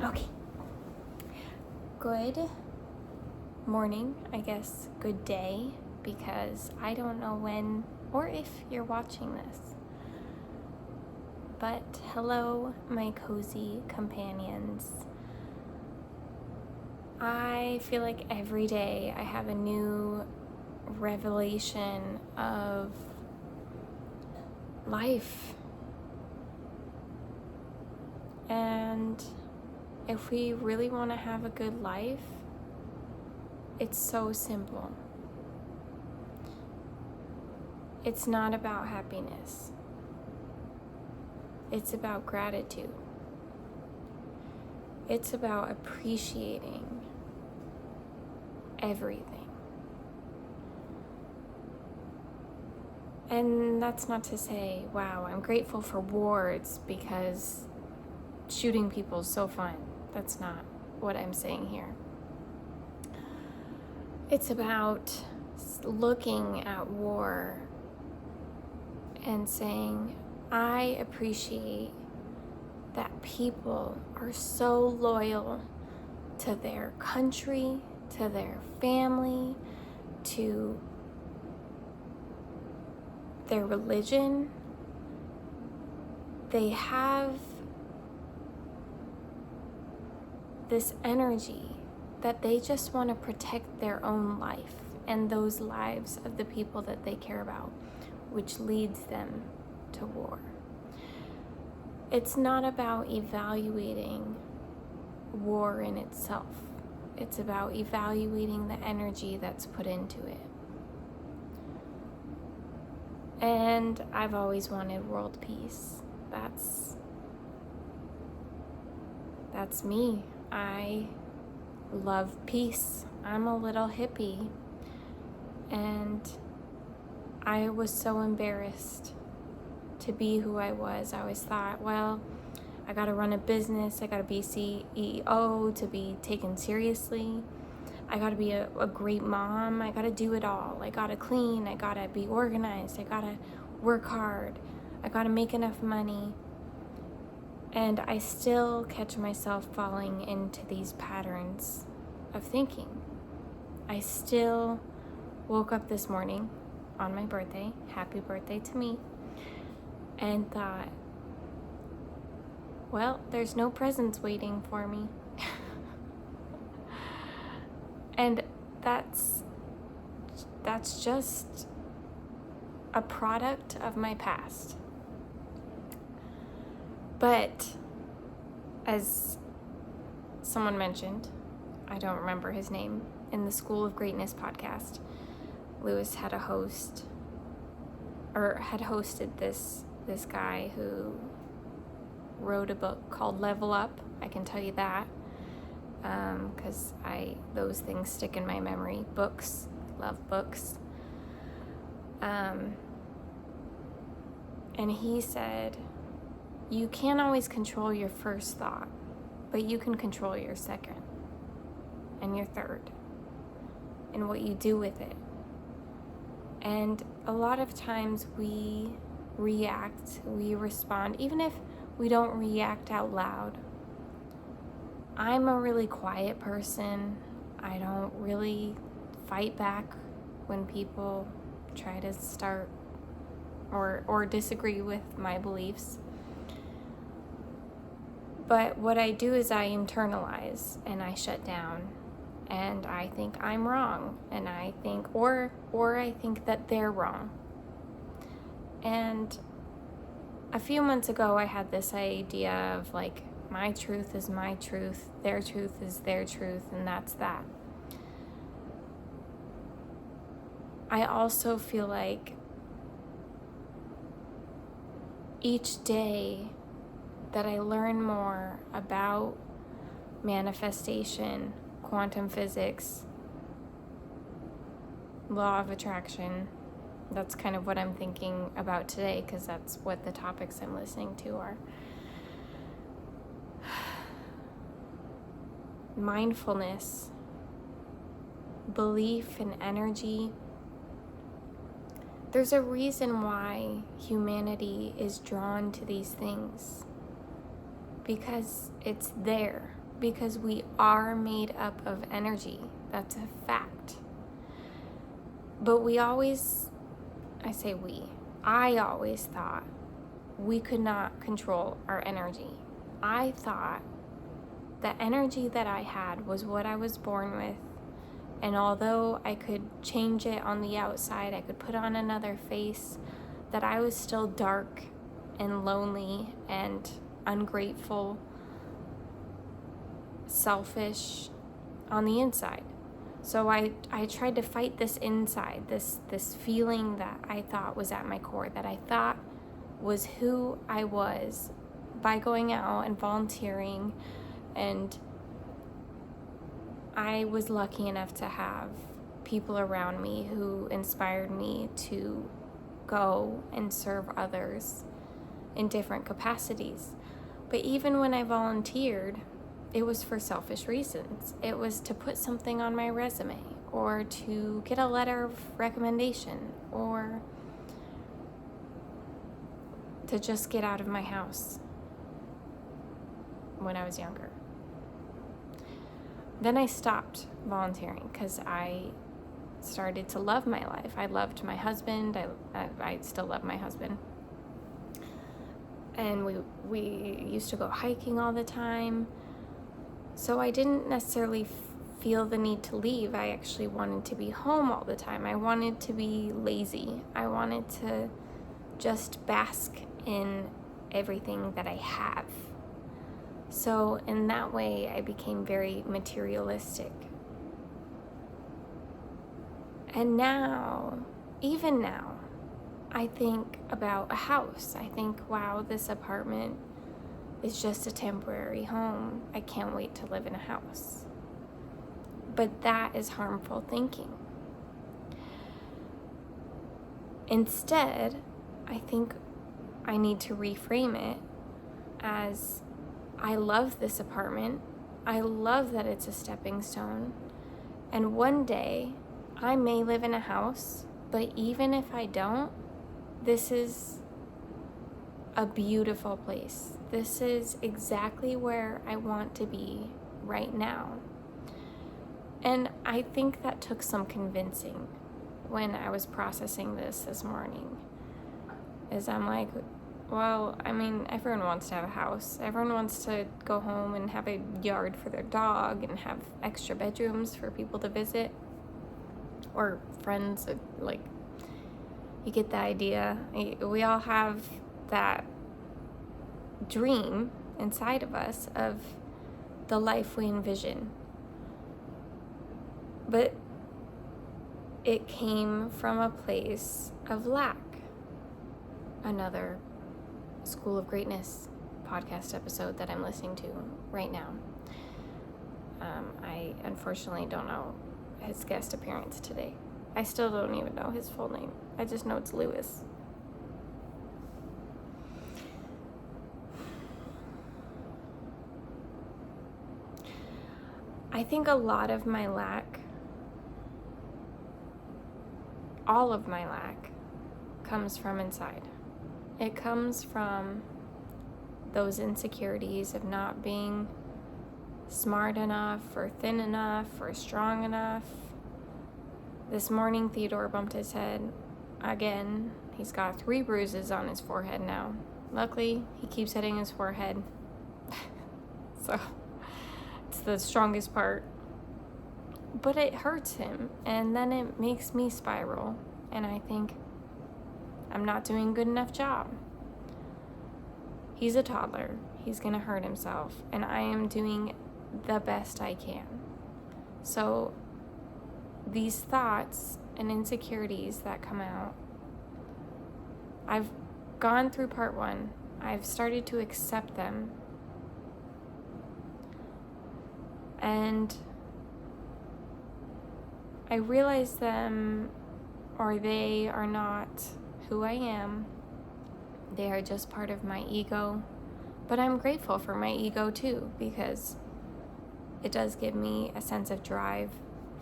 Okay. Good morning, I guess. Good day, because I don't know when or if you're watching this. But hello, my cozy companions. I feel like every day I have a new revelation of life. And if we really want to have a good life, it's so simple. It's not about happiness. It's about gratitude. It's about appreciating everything. And that's not to say, wow, I'm grateful for wars because shooting people is so fun. That's not what I'm saying here. It's about looking at war and saying, I appreciate that people are so loyal to their country, to their family, to their religion. They have this energy that they just want to protect their own life and those lives of the people that they care about, which leads them to war. It's not about evaluating war in itself. It's about evaluating the energy that's put into it. And I've always wanted world peace. That's me. I love peace. I'm a little hippie. And I was so embarrassed to be who I was. I always thought, well, I gotta run a business. I gotta be CEO to be taken seriously. I gotta be a great mom. I gotta do it all. I gotta clean. I gotta be organized. I gotta work hard. I gotta make enough money. And I still catch myself falling into these patterns of thinking. I still woke up this morning on my birthday, happy birthday to me, and thought, well, there's no presents waiting for me. And that's just a product of my past. But as someone mentioned, I don't remember his name, in the School of Greatness podcast, Lewis had hosted this guy who wrote a book called Level Up. I can tell you that, because those things stick in my memory. Books, love books. And he said, you can't always control your first thought, but you can control your second and your third and what you do with it. And a lot of times we react, we respond, even if we don't react out loud. I'm a really quiet person. I don't really fight back when people try to start or disagree with my beliefs. But what I do is I internalize and I shut down and I think I'm wrong and I think, or I think that they're wrong. And a few months ago I had this idea of like, my truth is my truth, their truth is their truth, and that's that. I also feel like each day that I learn more about manifestation, quantum physics, law of attraction, that's kind of what I'm thinking about today, because that's what the topics I'm listening to are. Mindfulness, belief in energy. There's a reason why humanity is drawn to these things, because it's there. because we are made up of energy. That's a fact. But I always thought we could not control our energy. I thought the energy that I had was what I was born with. And although I could change it on the outside, I could put on another face, that I was still dark and lonely and ungrateful, selfish on the inside. So I tried to fight this inside, this feeling that I thought was at my core, that I thought was who I was, by going out and volunteering. And I was lucky enough to have people around me who inspired me to go and serve others in different capacities. But even when I volunteered, it was for selfish reasons. It was to put something on my resume, or to get a letter of recommendation, or to just get out of my house when I was younger. Then I stopped volunteering because I started to love my life. I loved my husband. I still love my husband. And we used to go hiking all the time. So I didn't necessarily feel the need to leave. I actually wanted to be home all the time. I wanted to be lazy. I wanted to just bask in everything that I have. So in that way, I became very materialistic. And now, even now, I think about a house. I think, wow, this apartment is just a temporary home. I can't wait to live in a house. But that is harmful thinking. Instead, I think I need to reframe it as, I love this apartment. I love that it's a stepping stone. And one day, I may live in a house, but even if I don't, this is a beautiful place. This is exactly where I want to be right now. And I think that took some convincing when I was processing this morning. Is I'm like, well, I mean, everyone wants to have a house. Everyone wants to go home and have a yard for their dog and have extra bedrooms for people to visit. Or friends, like, you get the idea. We all have that dream inside of us of the life we envision. But it came from a place of lack. Another School of Greatness podcast episode that I'm listening to right now. I unfortunately don't know his guest appearance today. I still don't even know his full name. I just know it's Lewis. I think a lot of my lack, all of my lack, comes from inside. It comes from those insecurities of not being smart enough, or thin enough, or strong enough. This morning, Theodore bumped his head again. He's got 3 bruises on his forehead now. Luckily, he keeps hitting his forehead. So, it's the strongest part. But it hurts him, and then it makes me spiral. And I think, I'm not doing a good enough job. He's a toddler. He's gonna hurt himself. And I am doing the best I can. So these thoughts and insecurities that come out, I've gone through part 1. I've started to accept them. And I realize them, or they are not who I am. They are just part of my ego. But I'm grateful for my ego too, because it does give me a sense of drive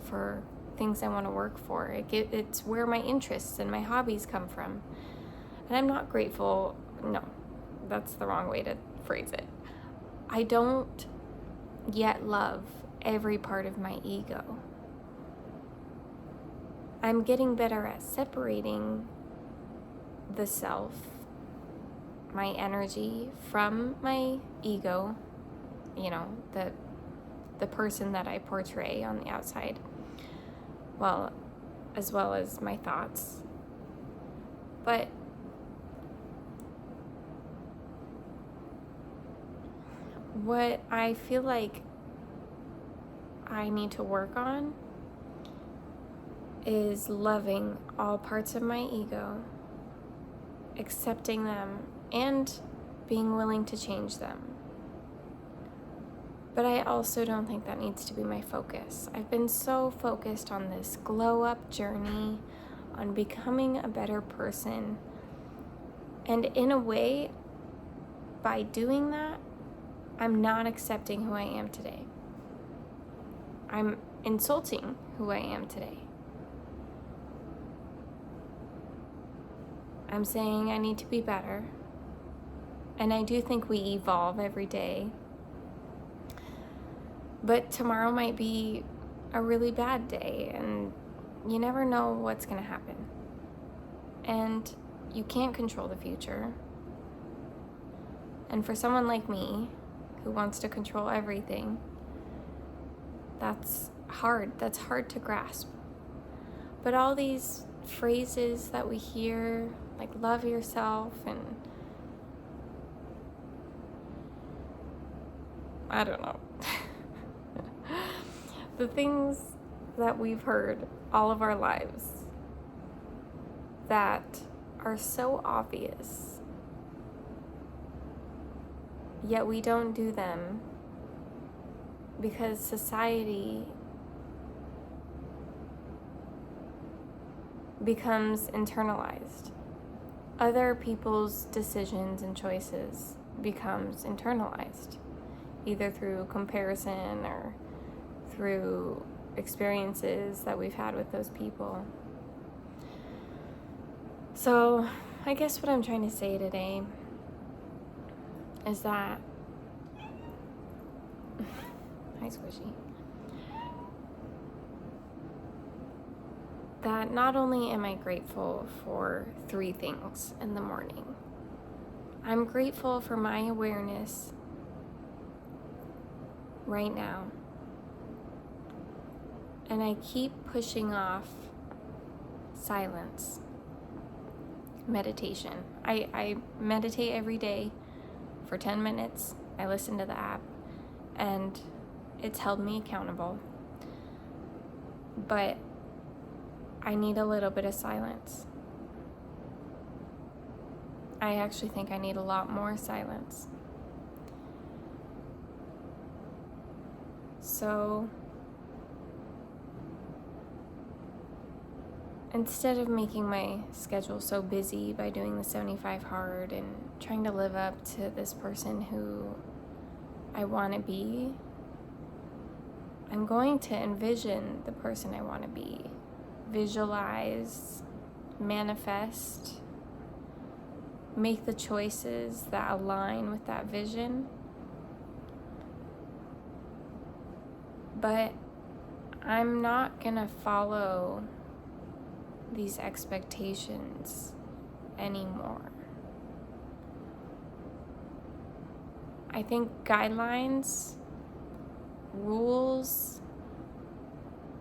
for things I want to work for. It's where my interests and my hobbies come from. And I'm not grateful. No, that's the wrong way to phrase it. I don't yet love every part of my ego. I'm getting better at separating the self, my energy, from my ego, the person that I portray on the outside, as well as my thoughts. But what I feel like I need to work on is loving all parts of my ego, accepting them, and being willing to change them. But I also don't think that needs to be my focus. I've been so focused on this glow up journey, on becoming a better person. And in a way, by doing that, I'm not accepting who I am today. I'm insulting who I am today. I'm saying I need to be better. And I do think we evolve every day. But tomorrow might be a really bad day, and you never know what's going to happen. And you can't control the future. And for someone like me, who wants to control everything, that's hard. That's hard to grasp. But all these phrases that we hear, like love yourself, and I don't know. The things that we've heard all of our lives that are so obvious, yet we don't do them because society becomes internalized. Other people's decisions and choices becomes internalized, either through comparison or through experiences that we've had with those people. So I guess what I'm trying to say today is that hi, Squishy. That not only am I grateful for 3 things in the morning, I'm grateful for my awareness right now. And I keep pushing off silence, meditation. I meditate every day for 10 minutes. I listen to the app, and it's held me accountable. But I need a little bit of silence. I actually think I need a lot more silence. So instead of making my schedule so busy by doing the 75 hard and trying to live up to this person who I want to be, I'm going to envision the person I want to be. Visualize, manifest, make the choices that align with that vision. But I'm not gonna follow these expectations anymore. I think guidelines, rules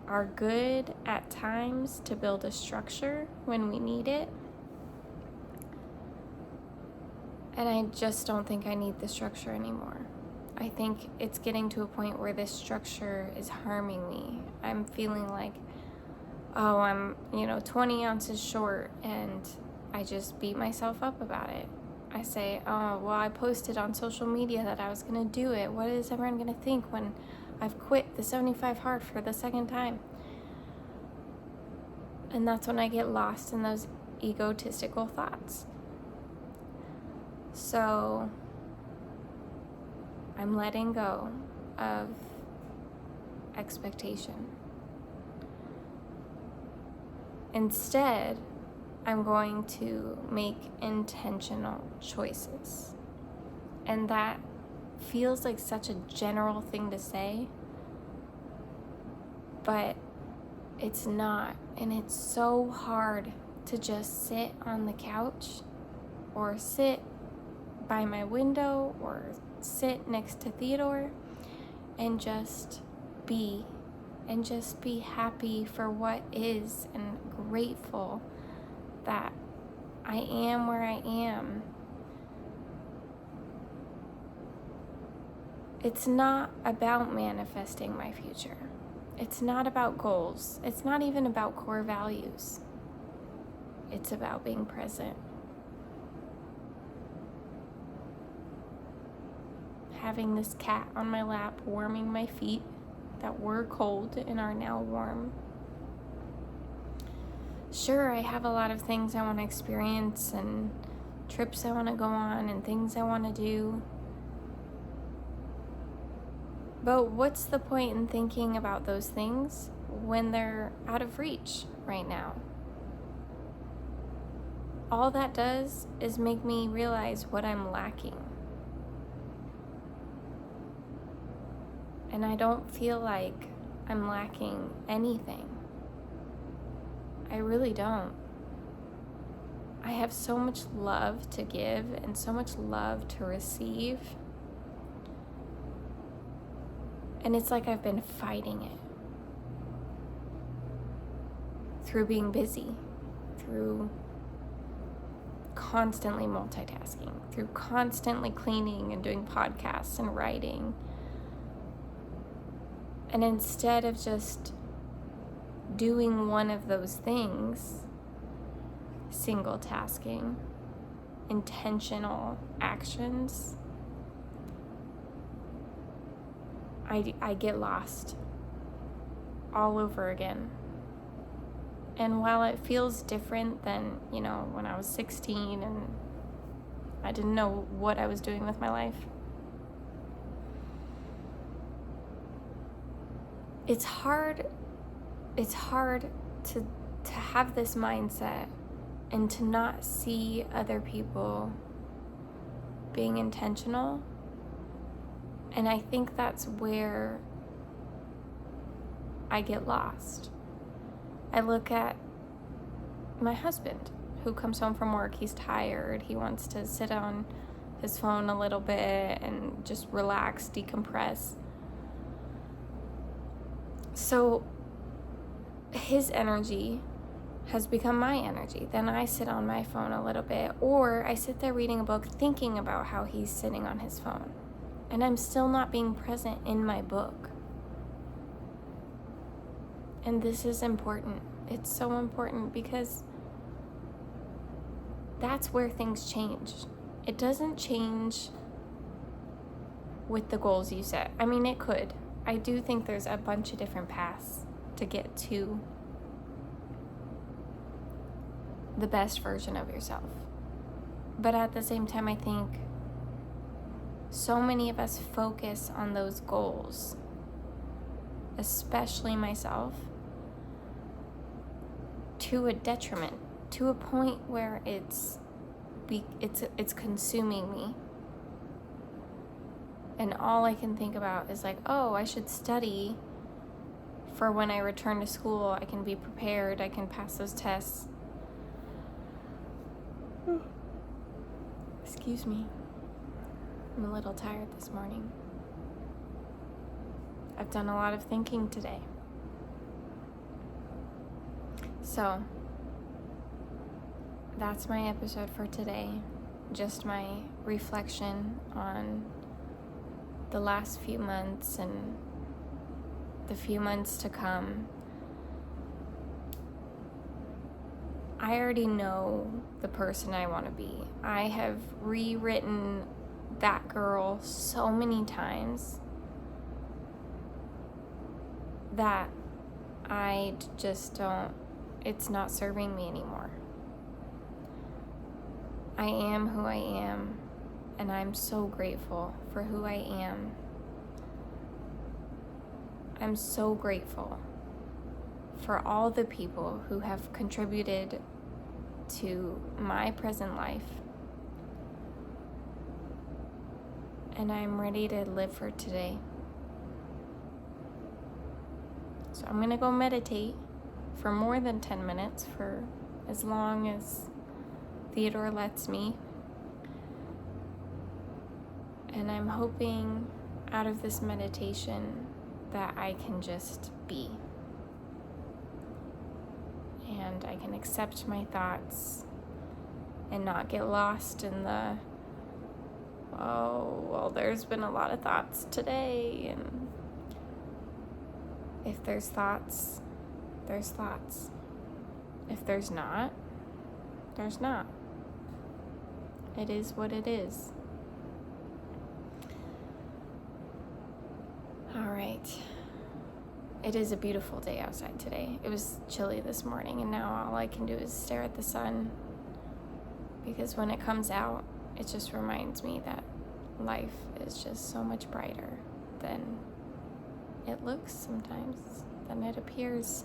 are good at times to build a structure when we need it. And I just don't think I need the structure anymore. I think it's getting to a point where this structure is harming me. I'm feeling like, oh, I'm 20 ounces short, and I just beat myself up about it. I say, oh, well, I posted on social media that I was going to do it. What is everyone going to think when I've quit the 75 hard for the second time? And that's when I get lost in those egotistical thoughts. So I'm letting go of expectation. Instead, I'm going to make intentional choices. And that feels like such a general thing to say, but it's not. And it's so hard to just sit on the couch or sit by my window or sit next to Theodore and just be happy for what is and grateful that I am where I am. It's not about manifesting my future. It's not about goals. It's not even about core values. It's about being present. Having this cat on my lap warming my feet that were cold and are now warm. Sure, I have a lot of things I want to experience and trips I want to go on and things I want to do. But what's the point in thinking about those things when they're out of reach right now? All that does is make me realize what I'm lacking. And I don't feel like I'm lacking anything. I really don't. I have so much love to give and so much love to receive. And it's like I've been fighting it. Through being busy, through constantly multitasking, through constantly cleaning and doing podcasts and writing. And instead of just doing one of those things, single tasking, intentional actions, I get lost all over again. And while it feels different than, when I was 16 and I didn't know what I was doing with my life, it's hard to have this mindset and to not see other people being intentional. And I think that's where I get lost. I look at my husband who comes home from work. He's tired. He wants to sit on his phone a little bit and just relax, decompress. So his energy has become my energy. Then I sit on my phone a little bit, or I sit there reading a book thinking about how he's sitting on his phone. And I'm still not being present in my book. And this is important. It's so important because that's where things change. It doesn't change with the goals you set. I mean, it could. I do think there's a bunch of different paths to get to the best version of yourself. But at the same time, I think so many of us focus on those goals, especially myself, to a detriment, to a point where it's consuming me. And all I can think about is like, oh, I should study for when I return to school. I can be prepared. I can pass those tests. Excuse me. I'm a little tired this morning. I've done a lot of thinking today. So, that's my episode for today. Just my reflection on the last few months and the few months to come. I already know the person I want to be. I have rewritten that girl so many times that I just it's not serving me anymore. I am who I am, and I'm so grateful for who I am. I'm so grateful for all the people who have contributed to my present life. and I'm ready to live for today. So I'm gonna go meditate for more than 10 minutes, for as long as Theodore lets me. And I'm hoping out of this meditation that I can just be. And I can accept my thoughts and not get lost in the, oh, well, there's been a lot of thoughts today. And if there's thoughts, there's thoughts. If there's not, there's not. It is what it is. All right. It is a beautiful day outside today. It was chilly this morning, and now all I can do is stare at the sun, because when it comes out, it just reminds me that life is just so much brighter than it looks sometimes, than it appears.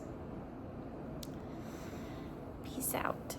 Peace out.